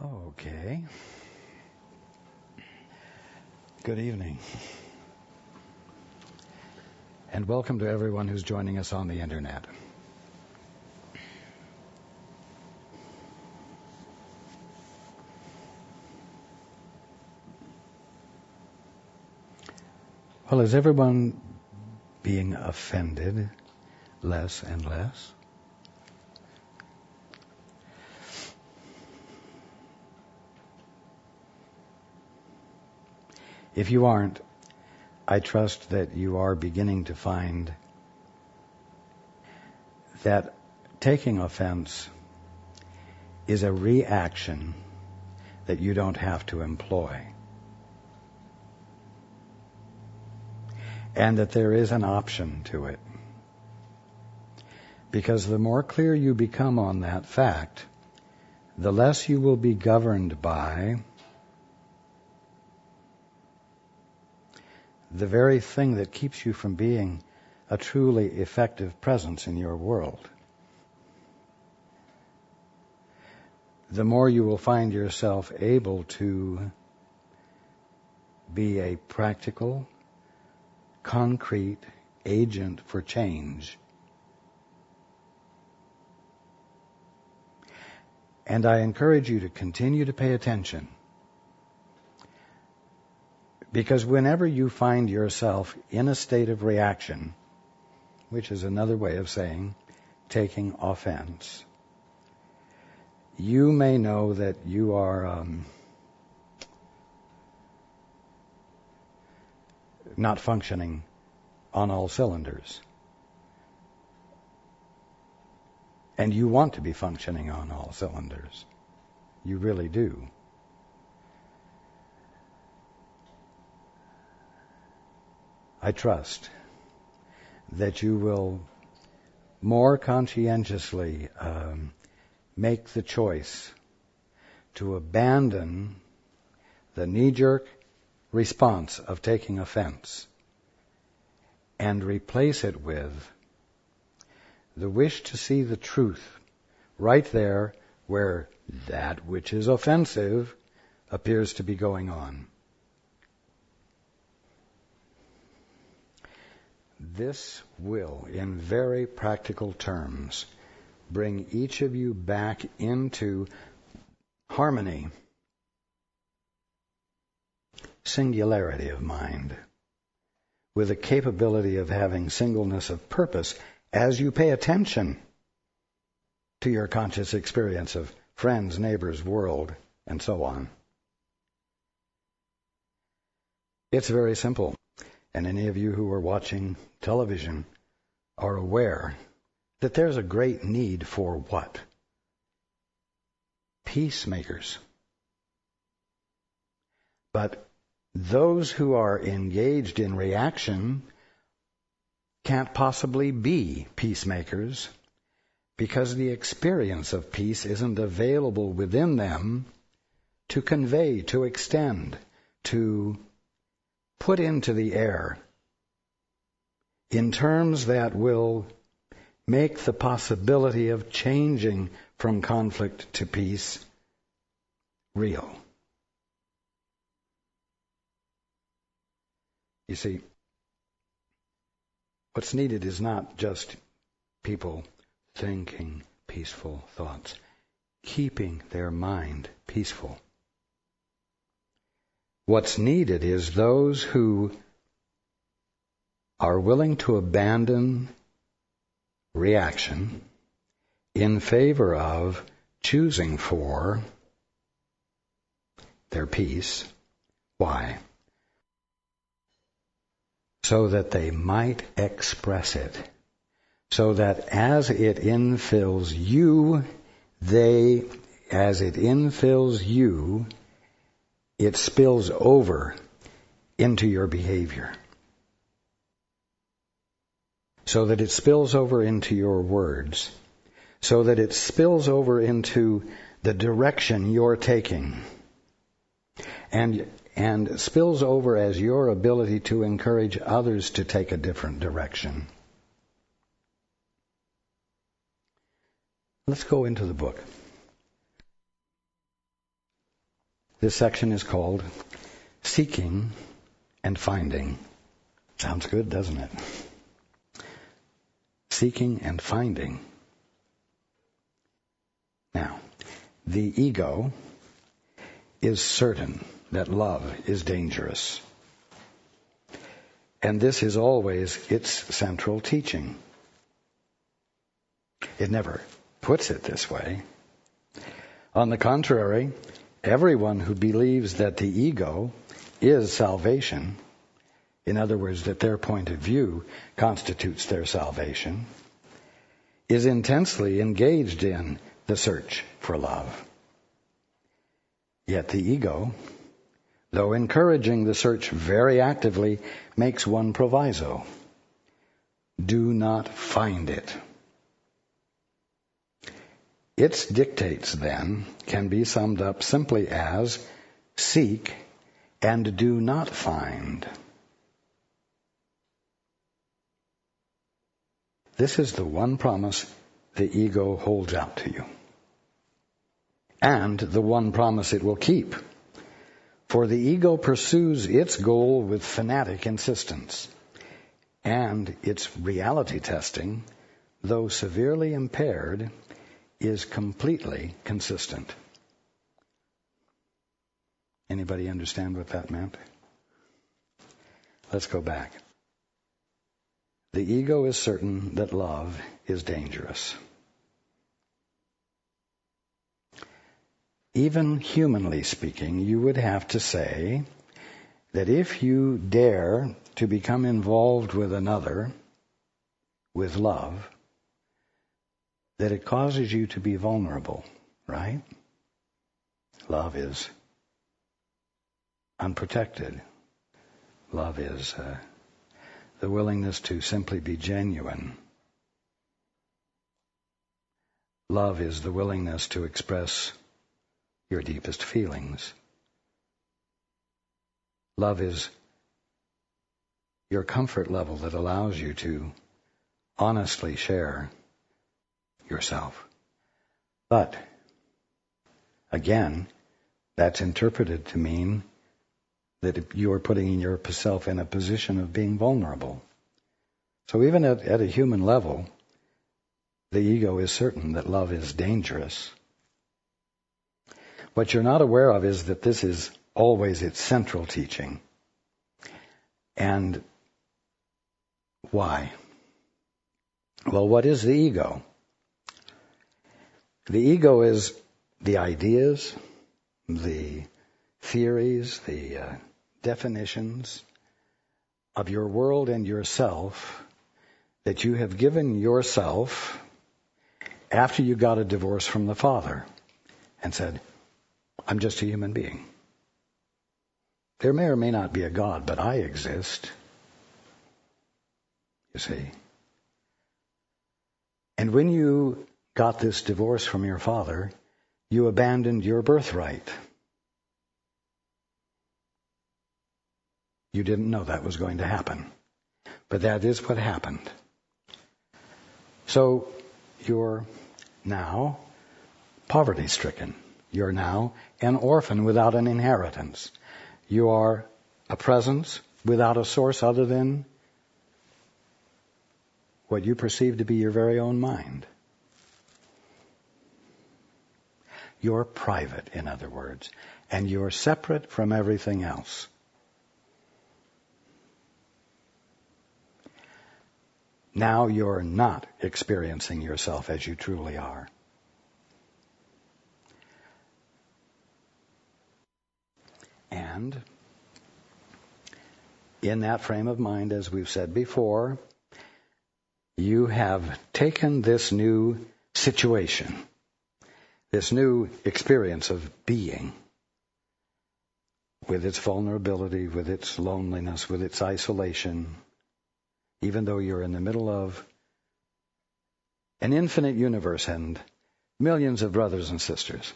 Okay. Good evening. And welcome to everyone who's joining us on the internet. Well, is everyone being offended less and less? If you aren't, I trust that you are beginning to find that taking offense is a reaction that you don't have to employ. And that there is an option to it. Because the more clear you become on that fact, the less you will be governed by the very thing that keeps you from being a truly effective presence in your world. The more you will find yourself able to be a practical, concrete agent for change. And I encourage you to continue to pay attention. Because whenever you find yourself in a state of reaction, which is another way of saying taking offense, you may know that you are not functioning on all cylinders. And you want to be functioning on all cylinders. You really do. I trust that you will more conscientiously make the choice to abandon the knee-jerk response of taking offense and replace it with the wish to see the truth right there where that which is offensive appears to be going on. This will, in very practical terms, bring each of you back into harmony, singularity of mind, with a capability of having singleness of purpose as you pay attention to your conscious experience of friends, neighbors, world, and so on. It's very simple. And any of you who are watching television are aware that there's a great need for what? Peacemakers. But those who are engaged in reaction can't possibly be peacemakers because the experience of peace isn't available within them to convey, to extend, to put into the air in terms that will make the possibility of changing from conflict to peace real. You see, what's needed is not just people thinking peaceful thoughts, keeping their mind peaceful. What's needed is those who are willing to abandon reaction in favor of choosing for their peace. Why? So that they might express it. So that as it infills you, it spills over into your behavior. So that it spills over into your words. So that it spills over into the direction you're taking. And spills over as your ability to encourage others to take a different direction. Let's go into the book. This section is called Seeking and Finding. Sounds good, doesn't it? Seeking and finding. Now, the ego is certain that love is dangerous. And this is always its central teaching. It never puts it this way. On the contrary, everyone who believes that the ego is salvation, in other words, that their point of view constitutes their salvation, is intensely engaged in the search for love. Yet the ego, though encouraging the search very actively, makes one proviso: do not find it. Its dictates, then, can be summed up simply as seek and do not find. This is the one promise the ego holds out to you, and the one promise it will keep. For the ego pursues its goal with fanatic insistence, and its reality testing, though severely impaired, is completely consistent. Anybody understand what that meant? Let's go back. The ego is certain that love is dangerous. Even humanly speaking, you would have to say that if you dare to become involved with another, with love, that it causes you to be vulnerable, right? Love is unprotected. Love is the willingness to simply be genuine. Love is the willingness to express your deepest feelings. Love is your comfort level that allows you to honestly share yourself. But, again, that's interpreted to mean that you are putting yourself in a position of being vulnerable. So even at a human level, the ego is certain that love is dangerous. What you're not aware of is that this is always its central teaching. And why? Well, what is the ego? The ego is the ideas, the theories, the definitions of your world and yourself that you have given yourself after you got a divorce from the Father and said, I'm just a human being. There may or may not be a God, but I exist. You see. And when you got this divorce from your father, you abandoned your birthright. You didn't know that was going to happen. But that is what happened. So you're now poverty-stricken. You're now an orphan without an inheritance. You are a presence without a source other than what you perceive to be your very own mind. You're private, in other words, and you're separate from everything else. Now you're not experiencing yourself as you truly are. And in that frame of mind, as we've said before, you have taken this new situation, this new experience of being, with its vulnerability, with its loneliness, with its isolation, even though you're in the middle of an infinite universe and millions of brothers and sisters.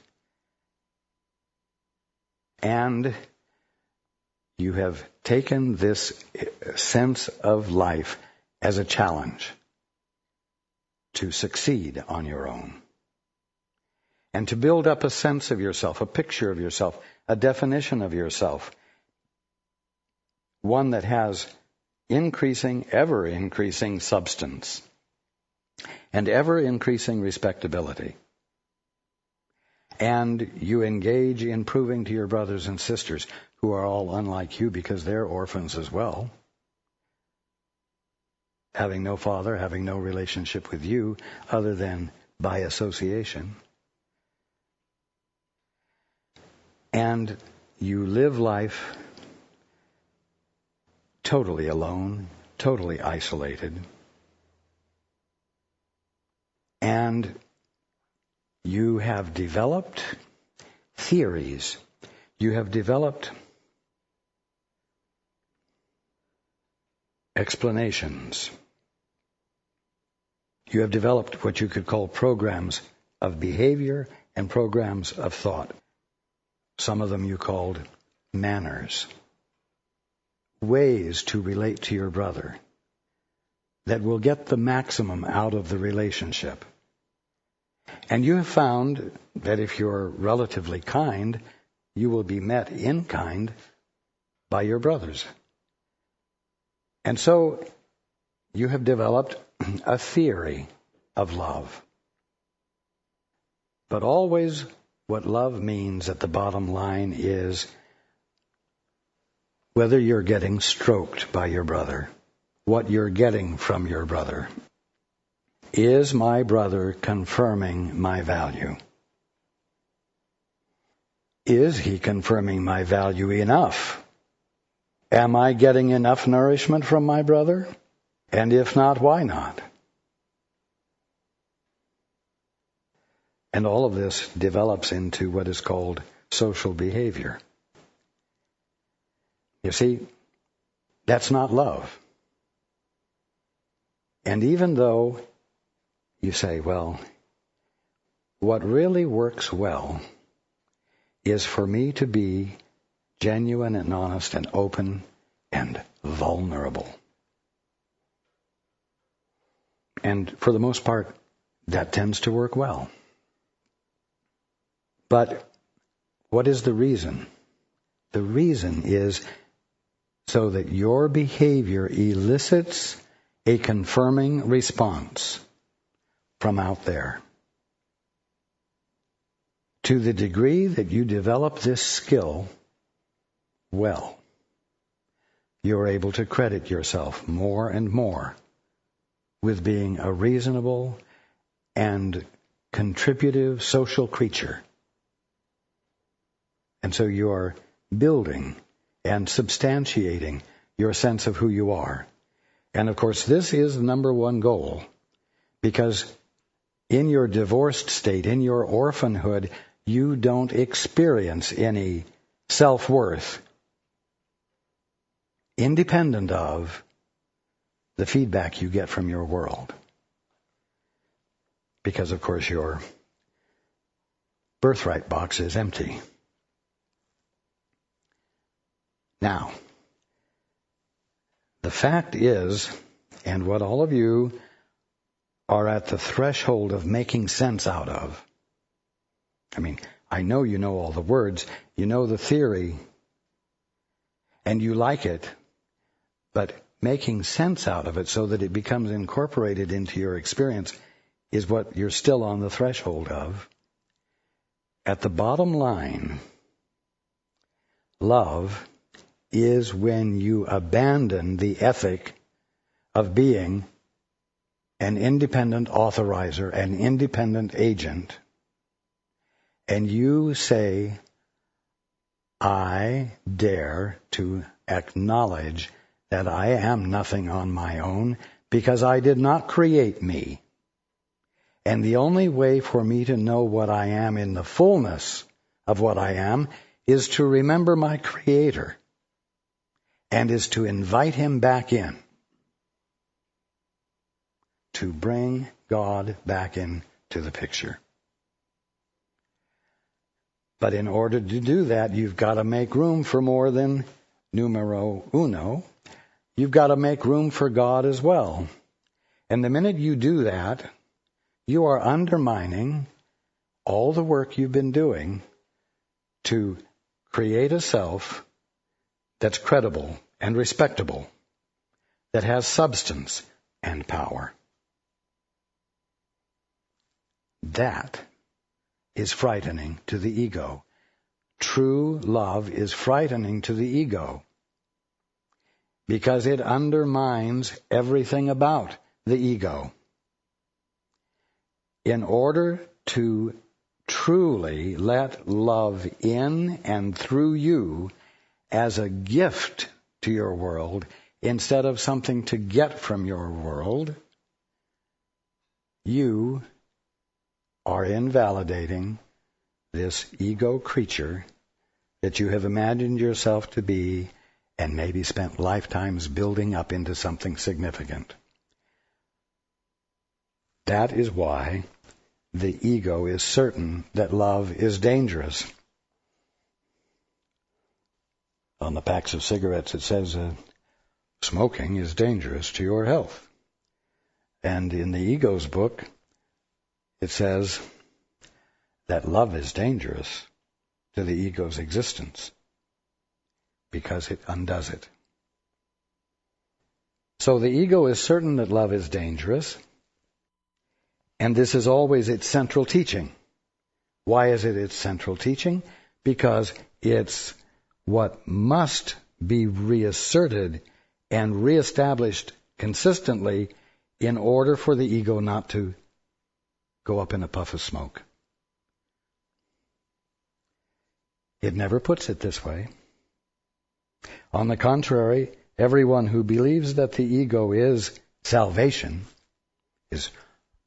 And you have taken this sense of life as a challenge to succeed on your own. and to build up a sense of yourself, a picture of yourself, a definition of yourself, one that has increasing, ever-increasing substance and ever-increasing respectability. And you engage in proving to your brothers and sisters, who are all unlike you because they're orphans as well, having no father, having no relationship with you other than by association. And you live life totally alone, totally isolated. And you have developed theories. You have developed explanations. You have developed what you could call programs of behavior and programs of thought. Some of them you called manners. Ways to relate to your brother that will get the maximum out of the relationship. And you have found that if you're relatively kind, you will be met in kind by your brothers. And so you have developed a theory of love. But always what love means at the bottom line is whether you're getting stroked by your brother, what you're getting from your brother. Is my brother confirming my value? Is he confirming my value enough? Am I getting enough nourishment from my brother? And if not, why not? And all of this develops into what is called social behavior. You see, that's not love. And even though you say, well, what really works well is for me to be genuine and honest and open and vulnerable. And for the most part, that tends to work well. But what is the reason? The reason is so that your behavior elicits a confirming response from out there. To the degree that you develop this skill well, you're able to credit yourself more and more with being a reasonable and contributive social creature. And so you are building and substantiating your sense of who you are. And of course, this is the number one goal, because in your divorced state, in your orphanhood, you don't experience any self-worth independent of the feedback you get from your world. Because, of course, your birthright box is empty. Now, the fact is, and what all of you are at the threshold of making sense out of, I mean, I know you know all the words, you know the theory, and you like it, but making sense out of it so that it becomes incorporated into your experience is what you're still on the threshold of. At the bottom line, love is when you abandon the ethic of being an independent authorizer, an independent agent, and you say, I dare to acknowledge that I am nothing on my own because I did not create me. And the only way for me to know what I am in the fullness of what I am is to remember my Creator and is to invite Him back in, to bring God back into the picture. But in order to do that, you've got to make room for more than numero uno. You've got to make room for God as well. And the minute you do that, you are undermining all the work you've been doing to create a self that's credible and respectable, that has substance and power. That is frightening to the ego. True love is frightening to the ego because it undermines everything about the ego. In order to truly let love in and through you as a gift to your world, instead of something to get from your world, you are invalidating this ego creature that you have imagined yourself to be and maybe spent lifetimes building up into something significant. That is why the ego is certain that love is dangerous. On the packs of cigarettes it says, smoking is dangerous to your health. And in the ego's book, it says that love is dangerous to the ego's existence because it undoes it. So the ego is certain that love is dangerous, and this is always its central teaching. Why is it its central teaching? Because it's what must be reasserted and reestablished consistently in order for the ego not to go up in a puff of smoke. It never puts it this way. On the contrary, everyone who believes that the ego is salvation, is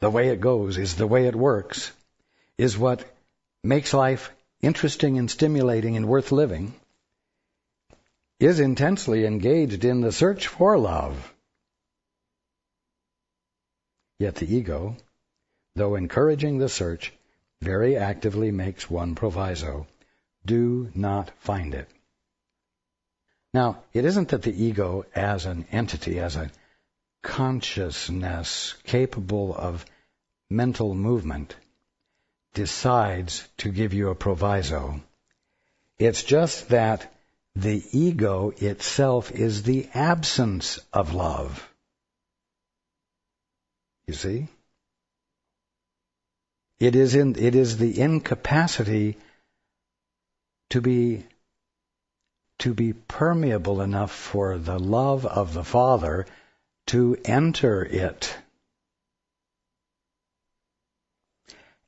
the way it goes, is the way it works, is what makes life interesting and stimulating and worth living, is intensely engaged in the search for love. Yet the ego, though encouraging the search, very actively makes one proviso: do not find it. Now, it isn't that the ego as an entity, as a consciousness capable of mental movement, decides to give you a proviso. It's just that the ego itself is the absence of love. You see? It is the incapacity to be permeable enough for the love of the Father to enter it.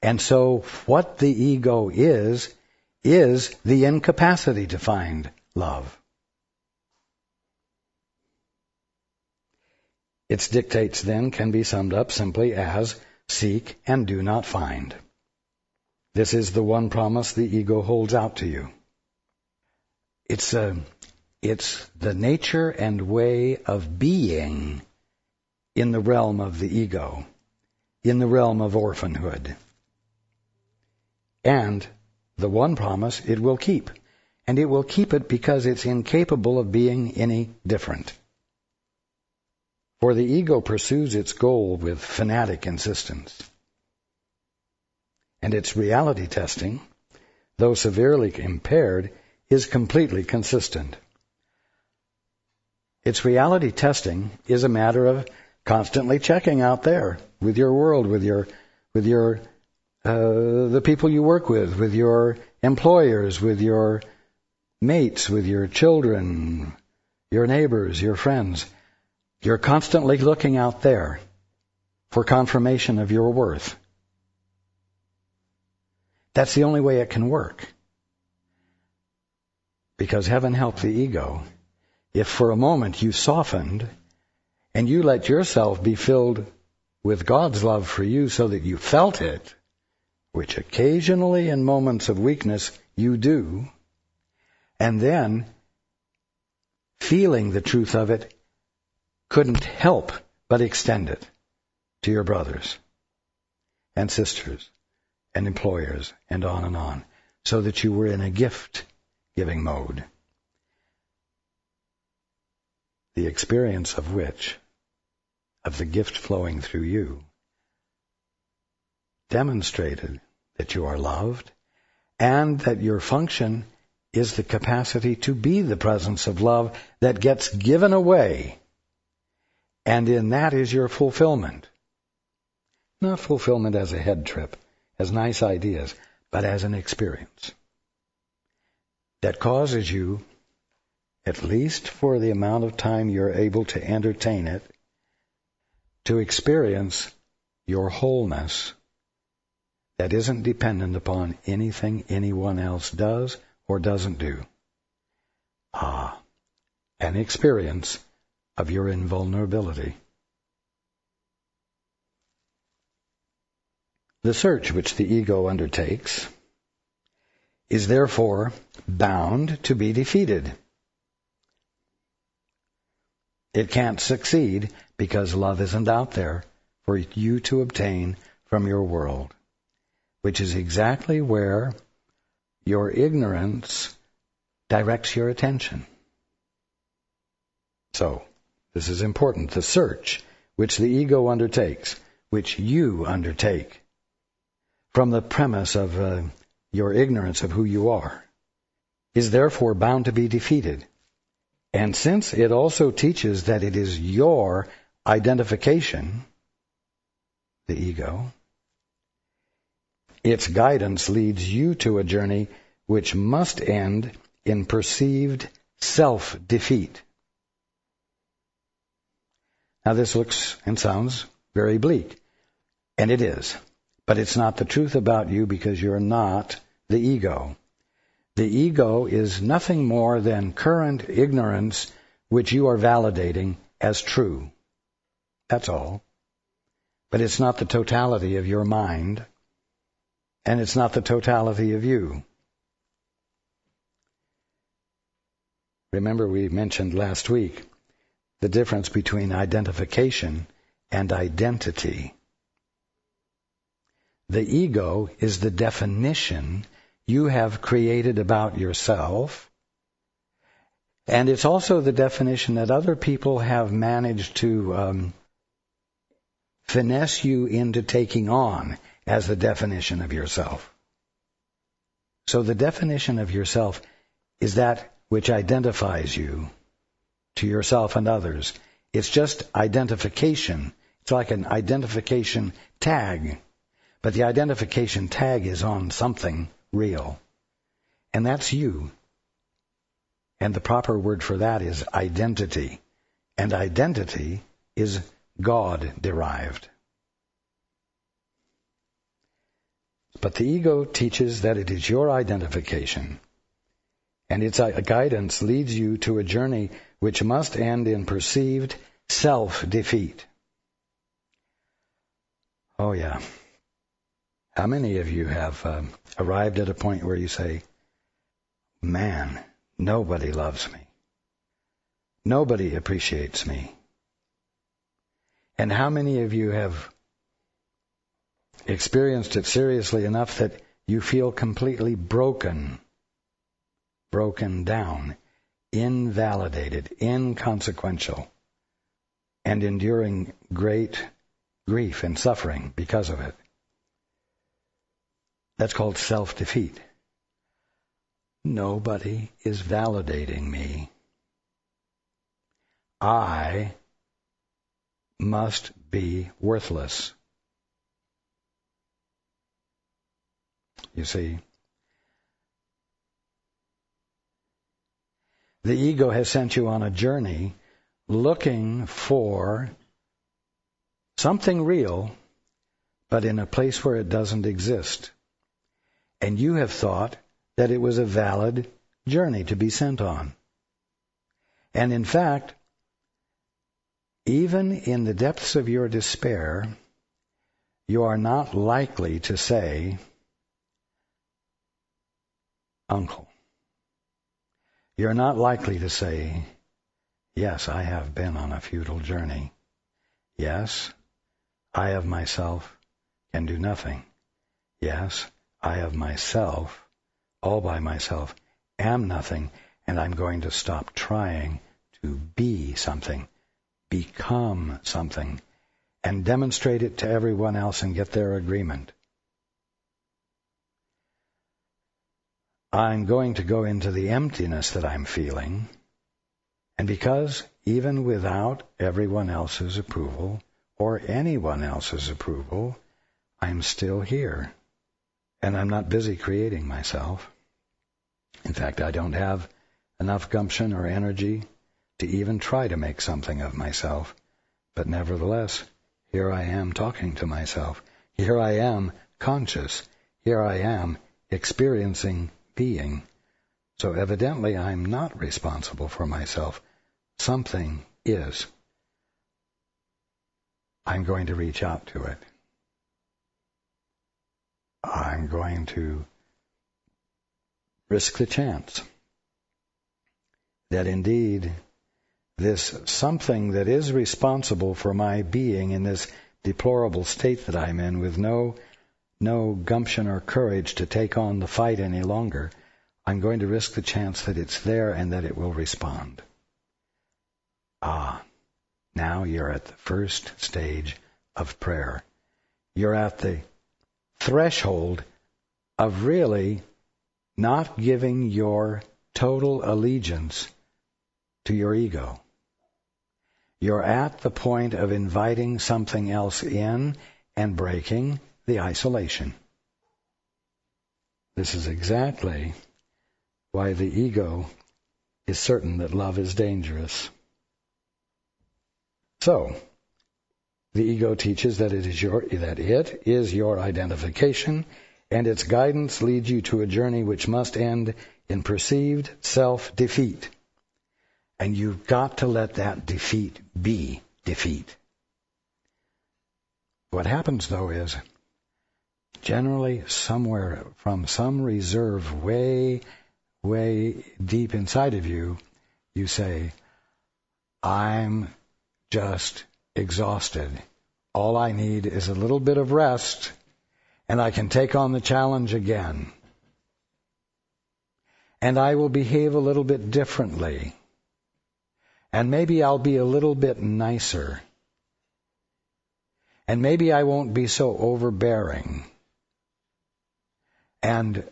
And so what the ego is the incapacity to find love. Its dictates then can be summed up simply as seek and do not find. This is the one promise the ego holds out to you. It's the nature and way of being in the realm of the ego, in the realm of orphanhood. And the one promise it will keep. And it will keep it because it's incapable of being any different. For the ego pursues its goal with fanatic insistence. And its reality testing, though severely impaired, is completely consistent. Its reality testing is a matter of constantly checking out there with your world, with the people you work with your employers, with your mates, with your children, your neighbors, your friends. You're constantly looking out there for confirmation of your worth. That's the only way it can work. Because heaven help the ego, if for a moment you softened and you let yourself be filled with God's love for you so that you felt it, which occasionally in moments of weakness you do, and then feeling the truth of it couldn't help but extend it to your brothers and sisters and employers and on, so that you were in a gift-giving mode, the experience of which, of the gift flowing through you, demonstrated that you are loved, and that your function is the capacity to be the presence of love that gets given away. And in that is your fulfillment. Not fulfillment as a head trip, as nice ideas, but as an experience that causes you, at least for the amount of time you're able to entertain it, to experience your wholeness that isn't dependent upon anything anyone else does or doesn't do. An experience of your invulnerability. The search which the ego undertakes is therefore bound to be defeated. It can't succeed because love isn't out there for you to obtain from your world, which is exactly where your ignorance directs your attention. So, this is important. The search which the ego undertakes, which you undertake, from the premise of your ignorance of who you are, is therefore bound to be defeated. And since it also teaches that it is your identification, the ego, its guidance leads you to a journey which must end in perceived self-defeat. Now this looks and sounds very bleak, and it is. But it's not the truth about you because you're not the ego. The ego is nothing more than current ignorance which you are validating as true. That's all. But it's not the totality of your mind, and it's not the totality of you. Remember, we mentioned last week the difference between identification and identity. The ego is the definition you have created about yourself, and it's also the definition that other people have managed to finesse you into taking on as the definition of yourself. So the definition of yourself is that which identifies you to yourself and others. It's just identification. It's like an identification tag. But the identification tag is on something real. And that's you. And the proper word for that is identity. And identity is God-derived. But the ego teaches that it is your identification. And its guidance leads you to a journey which must end in perceived self-defeat. Oh yeah. How many of you have arrived at a point where you say, man, nobody loves me. Nobody appreciates me. And how many of you have experienced it seriously enough that you feel completely broken down, invalidated, inconsequential, and enduring great grief and suffering because of it? That's called self-defeat. Nobody is validating me. I must be worthless. You see, the ego has sent you on a journey looking for something real, but in a place where it doesn't exist. And you have thought that it was a valid journey to be sent on. And in fact, even in the depths of your despair, you are not likely to say, Uncle. You're not likely to say, yes, I have been on a futile journey. Yes, I of myself can do nothing. Yes, I of myself, all by myself, am nothing, and I'm going to stop trying to be something, become something, and demonstrate it to everyone else and get their agreement. I'm going to go into the emptiness that I'm feeling, and because even without everyone else's approval or anyone else's approval, I'm still here. And I'm not busy creating myself. In fact, I don't have enough gumption or energy to even try to make something of myself. But nevertheless, here I am talking to myself. Here I am conscious. Here I am experiencing being. So evidently I'm not responsible for myself. Something is. I'm going to reach out to it. I'm going to risk the chance that indeed this something that is responsible for my being in this deplorable state that I'm in, with no gumption or courage to take on the fight any longer, I'm going to risk the chance that it's there and that it will respond. Now you're at the first stage of prayer. You're at the threshold of really not giving your total allegiance to your ego. You're at the point of inviting something else in and breaking the isolation. This is exactly why the ego is certain that love is dangerous. So, the ego teaches that it is your identification, and its guidance leads you to a journey which must end in perceived self-defeat. And you've got to let that defeat be defeat. What happens, though, is generally somewhere from some reserve way, way deep inside of you, you say, I'm just exhausted. All I need is a little bit of rest, and I can take on the challenge again. And I will behave a little bit differently. And maybe I'll be a little bit nicer. And maybe I won't be so overbearing. And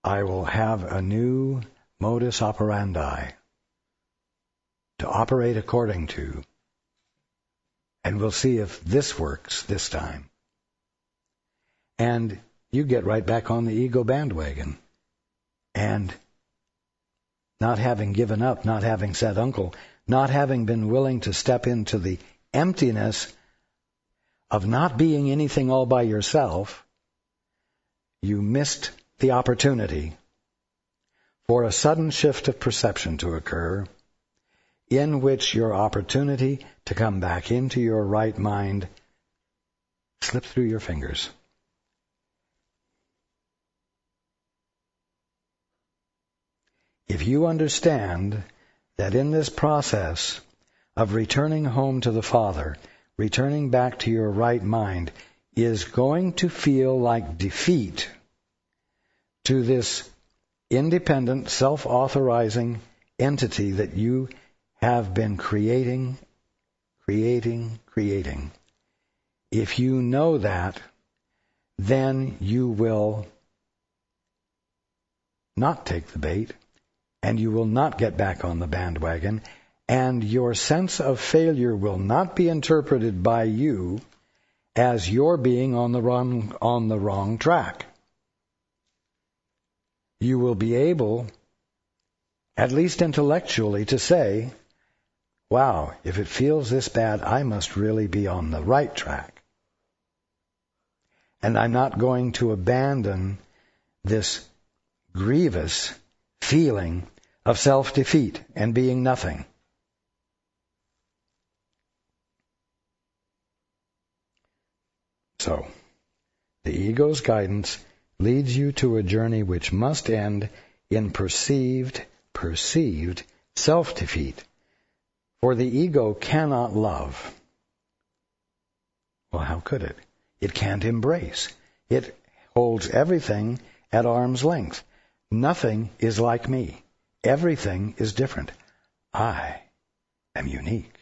I will have a new modus operandi to operate according to. And we'll see if this works this time. And you get right back on the ego bandwagon. And not having given up, not having said uncle, not having been willing to step into the emptiness of not being anything all by yourself, you missed the opportunity for a sudden shift of perception to occur, in which your opportunity to come back into your right mind slipped through your fingers. If you understand that in this process of returning home to the Father, returning back to your right mind, is going to feel like defeat to this independent, self-authorizing entity that you have been creating. If you know that, then you will not take the bait, and you will not get back on the bandwagon, and your sense of failure will not be interpreted by you as your being on the wrong track. You will be able, at least intellectually, to say, wow, if it feels this bad, I must really be on the right track. And I'm not going to abandon this grievous feeling of self-defeat and being nothing. So, the ego's guidance leads you to a journey which must end in perceived self-defeat. For the ego cannot love. Well, how could it? It can't embrace. It holds everything at arm's length. Nothing is like me. Everything is different. I am unique.